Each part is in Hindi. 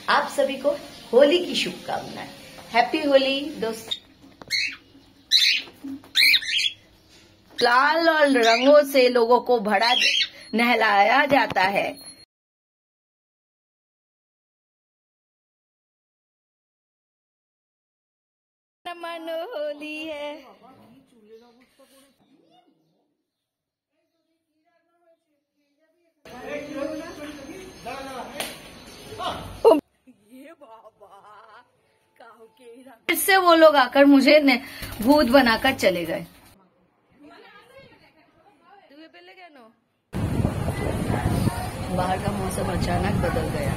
आप सभी को होली की शुभकामनाएं। हैप्पी होली दोस्त। लाल और रंगों से लोगों को भड़ा नहलाया जाता है। मन होली है। ये बाबा फिर से वो लोग आकर मुझे भूत बनाकर चले गए। बाहर का मौसम अचानक बदल गया।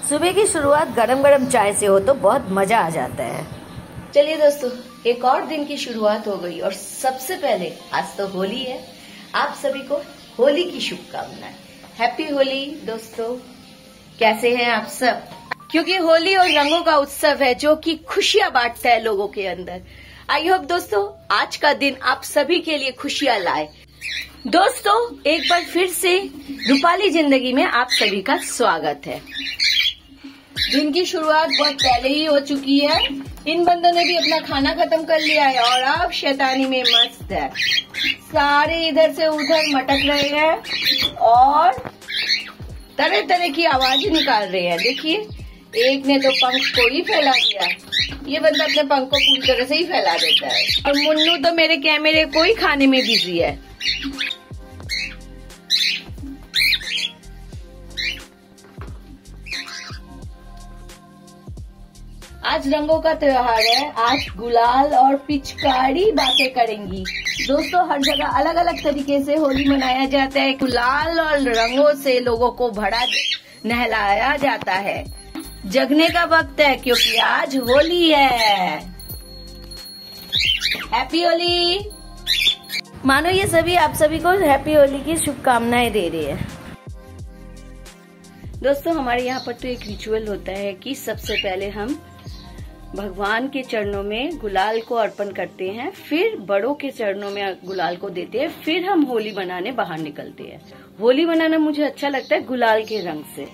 सुबह की शुरुआत गरम गरम चाय से हो तो बहुत मजा आ जाता है। चलिए दोस्तों, एक और दिन की शुरुआत हो गई और सबसे पहले आज तो होली है। आप सभी को होली की शुभकामनाएं। हैप्पी होली दोस्तों। कैसे हैं आप सब? क्योंकि होली और रंगों का उत्सव है जो कि खुशियां बांटता है लोगों के अंदर। आई होप दोस्तों आज का दिन आप सभी के लिए खुशियां लाए। दोस्तों एक बार फिर से रूपाली जिंदगी में आप सभी का स्वागत है। दिन की शुरुआत बहुत पहले ही हो चुकी है। इन बंदों ने भी अपना खाना खत्म कर लिया है और अब शैतानी में मस्त है। सारे इधर से उधर मटक रहे हैं और तरह तरह की आवाजें निकाल रहे हैं। देखिए, एक ने तो पंख को ही फैला दिया। ये बंदा अपने पंख को पूरी तरह से ही फैला देता है। और मुन्नू तो मेरे कैमरे को ही खाने में बिजी है। आज रंगों का त्योहार है। आज गुलाल और पिचकारी बातें करेंगी। दोस्तों हर जगह अलग अलग तरीके से होली मनाया जाता है। गुलाल और रंगों से लोगों को भड़ा नहलाया जाता है। जगने का वक्त है क्योंकि आज होली है। हैप्पी होली। मानो ये सभी आप सभी को हैप्पी होली की शुभकामनाएं दे रही है। दोस्तों हमारे यहाँ पर तो एक रिचुअल होता है कि सबसे पहले हम भगवान के चरणों में गुलाल को अर्पण करते हैं, फिर बड़ों के चरणों में गुलाल को देते हैं, फिर हम होली मनाने बाहर निकलते हैं। होली मनाना मुझे अच्छा लगता है गुलाल के रंग से।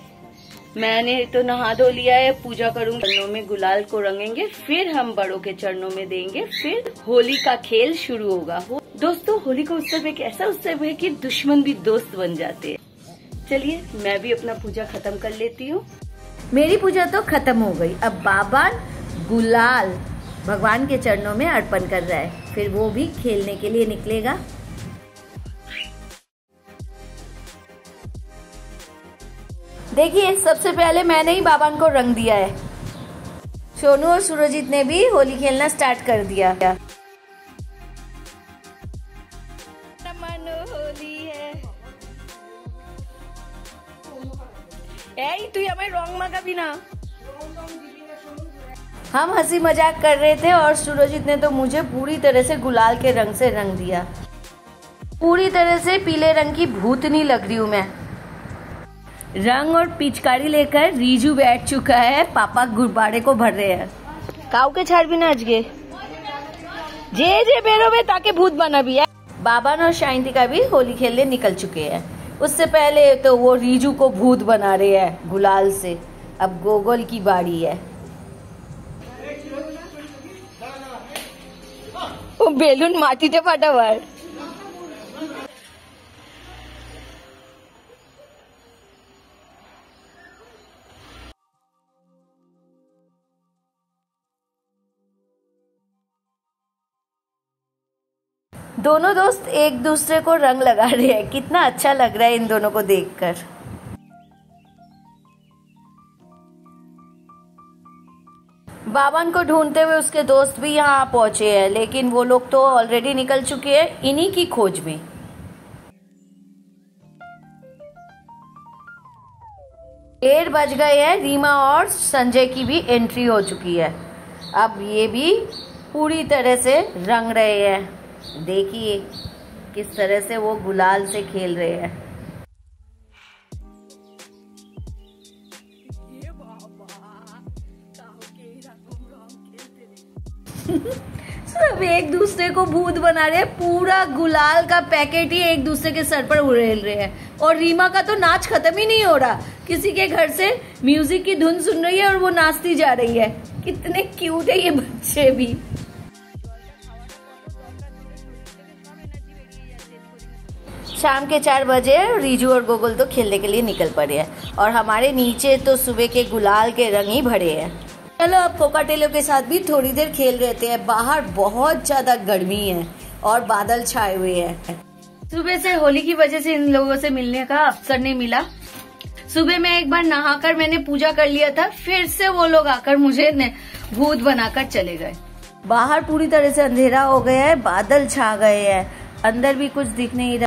मैंने तो नहा धो लिया है, पूजा करूंगी, चरणों में गुलाल को रंगेंगे, फिर हम बड़ों के चरणों में देंगे, फिर होली का खेल शुरू होगा। दोस्तों होली का उत्सव एक ऐसा उत्सव है कि दुश्मन भी दोस्त बन जाते हैं। चलिए मैं भी अपना पूजा खत्म कर लेती हूँ। मेरी पूजा तो खत्म हो गई। अब बाबा गुलाल भगवान के चरणों में अर्पण कर रहा है, फिर वो भी खेलने के लिए निकलेगा। देखिए सबसे पहले मैंने ही बाबा को रंग दिया है। सोनू और सुरजीत ने भी होली खेलना स्टार्ट कर दिया। मन होली है। तू हमें रंग मगा भी ना। हम हंसी मजाक कर रहे थे और सुरजीत ने तो मुझे पूरी तरह से गुलाल के रंग से रंग दिया। पूरी तरह से पीले रंग की भूतनी लग रही हूँ मैं। रंग और पिचकारी लेकर रीजू बैठ चुका है। पापा गुब्बारे को भर रहे हैं। काऊ के छाड़ भी ना अजगे जे बेरो में ताके भूत बना भी है। बाबा और शांतिका भी होली खेलने निकल चुके हैं। उससे पहले तो वो रीजू को भूत बना रहे हैं गुलाल से। अब गोगल की बारी है। वो बेलून माटी थे फटाफट। दोनों दोस्त एक दूसरे को रंग लगा रहे हैं। कितना अच्छा लग रहा है इन दोनों को देखकर। बाबन को ढूंढते हुए उसके दोस्त भी यहाँ पहुंचे हैं, लेकिन वो लोग तो ऑलरेडी निकल चुके हैं इन्हीं की खोज में। 1:30 बज गए हैं। रीमा और संजय की भी एंट्री हो चुकी है। अब ये भी पूरी तरह से रंग रहे हैं। देखिए किस तरह से वो गुलाल से खेल रहे हैं। सब एक दूसरे सुबह को भूत बना रहे हैं, पूरा गुलाल का पैकेट ही एक दूसरे के सर पर उड़ेल रहे हैं। और रीमा का तो नाच खत्म ही नहीं हो रहा, किसी के घर से म्यूजिक की धुन सुन रही है और वो नाचती जा रही है। कितने क्यूट है ये बच्चे भी। शाम के 4 बजे रीजू और गोकुल तो खेलने के लिए निकल पड़े हैं और हमारे नीचे तो सुबह के गुलाल के रंग ही भरे हैं। चलो अब कोकाटेलों के साथ भी थोड़ी देर खेल रहते हैं। बाहर बहुत ज्यादा गर्मी है और बादल छाए हुए हैं। सुबह से होली की वजह से इन लोगों से मिलने का अवसर नहीं मिला। सुबह में एक बार नहाकर मैंने पूजा कर लिया था, फिर से वो लोग आकर मुझे भूत बनाकर चले गए। बाहर पूरी तरह से अंधेरा हो गया है, बादल छा गए हैं, अंदर भी कुछ दिख नहीं रहा।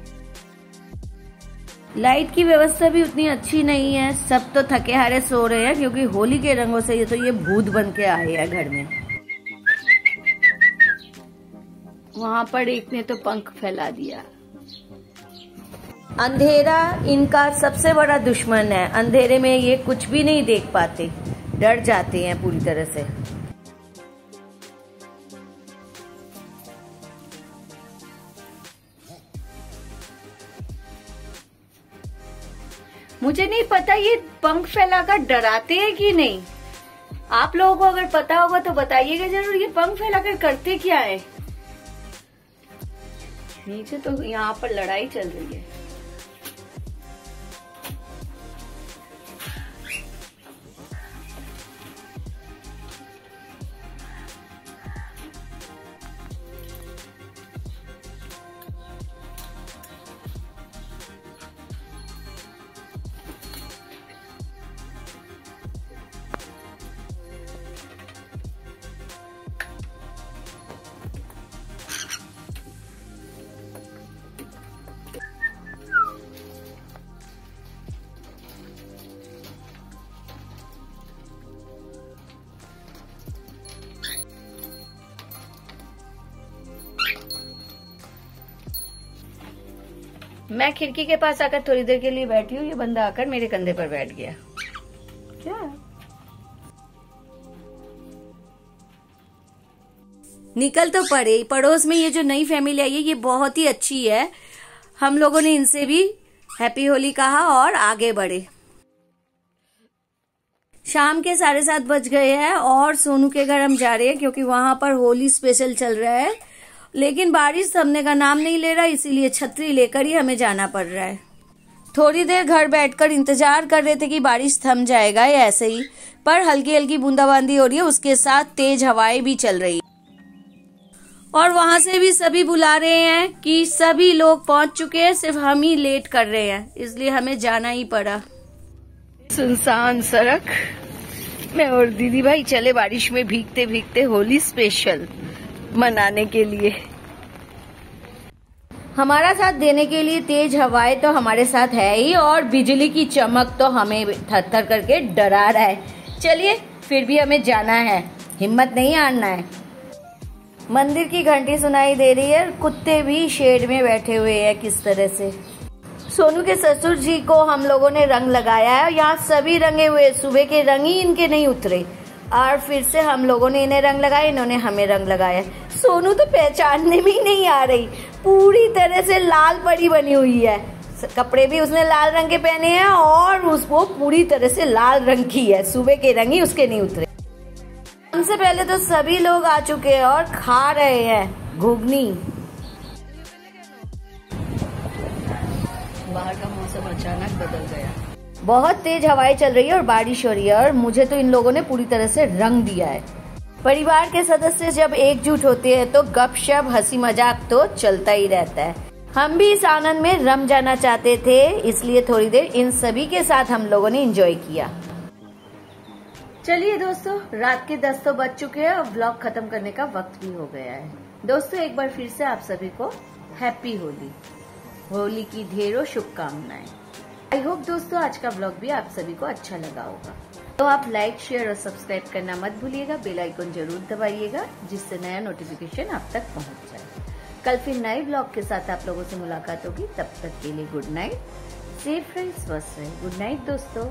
लाइट की व्यवस्था भी उतनी अच्छी नहीं है, सब तो थके हारे सो रहे हैं क्योंकि होली के रंगों से ये भूत बन के आए हैं घर में। वहाँ पर एक ने तो पंख फैला दिया। अंधेरा इनका सबसे बड़ा दुश्मन है। अंधेरे में ये कुछ भी नहीं देख पाते, डर जाते हैं पूरी तरह से। मुझे नहीं पता ये पंख फैलाकर डराते हैं कि नहीं। आप लोगों को अगर पता होगा तो बताइएगा जरूर, ये पंख फैलाकर करते क्या है। नीचे तो यहाँ पर लड़ाई चल रही है। मैं खिड़की के पास आकर थोड़ी देर के लिए बैठी हूँ, ये बंदा आकर मेरे कंधे पर बैठ गया। क्या निकल तो पड़े। पड़ोस में ये जो नई फैमिली आई है ये बहुत ही अच्छी है। हम लोगों ने इनसे भी हैप्पी होली कहा और आगे बढ़े। शाम के 7:30 बज गए हैं और सोनू के घर हम जा रहे हैं क्योंकि वहां पर होली स्पेशल चल रहा है, लेकिन बारिश थमने का नाम नहीं ले रहा, इसीलिए छतरी लेकर ही हमें जाना पड़ रहा है। थोड़ी देर घर बैठकर इंतजार कर रहे थे कि बारिश थम जाएगा या ऐसे ही, पर हल्की हल्की बूंदाबांदी हो रही है, उसके साथ तेज हवाएं भी चल रही है। और वहां से भी सभी बुला रहे हैं कि सभी लोग पहुंच चुके हैं, सिर्फ हम ही लेट कर रहे हैं, इसलिए हमें जाना ही पड़ा। सुनसान सड़क मैं और दीदी भाई चले बारिश में भीगते भीगते होली स्पेशल मनाने के लिए। हमारा साथ देने के लिए तेज हवाएं तो हमारे साथ है ही और बिजली की चमक तो हमें थर-थर करके डरा रहा है। चलिए फिर भी हमें जाना है, हिम्मत नहीं हारना है। मंदिर की घंटी सुनाई दे रही है, कुत्ते भी शेड में बैठे हुए हैं किस तरह से। सोनू के ससुर जी को हम लोगों ने रंग लगाया है, यहाँ सभी रंगे हुए, सुबह के रंग ही इनके नहीं उतरे और फिर से हम लोगों ने इन्हें रंग लगाया, इन्होंने हमें रंग लगाया। सोनू तो पहचानने में ही नहीं आ रही, पूरी तरह से लाल परी बनी हुई है। कपड़े भी उसने लाल रंग के पहने हैं और उसको पूरी तरह से लाल रंग की है, सुबह के रंग ही उसके नहीं उतरे। हमसे पहले तो सभी लोग आ चुके हैं और खा रहे हैं घुगनी। बाहर का मौसम अचानक बदल गया, बहुत तेज हवाएं चल रही है और बारिश हो रही है और मुझे तो इन लोगों ने पूरी तरह से रंग दिया है। परिवार के सदस्य जब एकजुट होते हैं तो गपशप हंसी मजाक तो चलता ही रहता है। हम भी इस आनंद में रम जाना चाहते थे, इसलिए थोड़ी देर इन सभी के साथ हम लोगों ने एंजॉय किया। चलिए दोस्तों, रात के 10 तो बज चुके हैं और व्लॉग खत्म करने का वक्त भी हो गया है। दोस्तों एक बार फिर से आप सभी को हैप्पी होली, होली की ढेरों शुभकामनाएं। आई होप दोस्तों आज का व्लॉग भी आप सभी को अच्छा लगा होगा, तो आप लाइक शेयर और सब्सक्राइब करना मत भूलिएगा। बेल आइकन जरूर दबाइएगा जिससे नया नोटिफिकेशन आप तक पहुंच जाए। कल फिर नए व्लॉग के साथ आप लोगों से मुलाकात होगी, तब तक के लिए गुड नाइट, सेफ रहे, स्वस्थ रहे। गुड नाइट दोस्तों।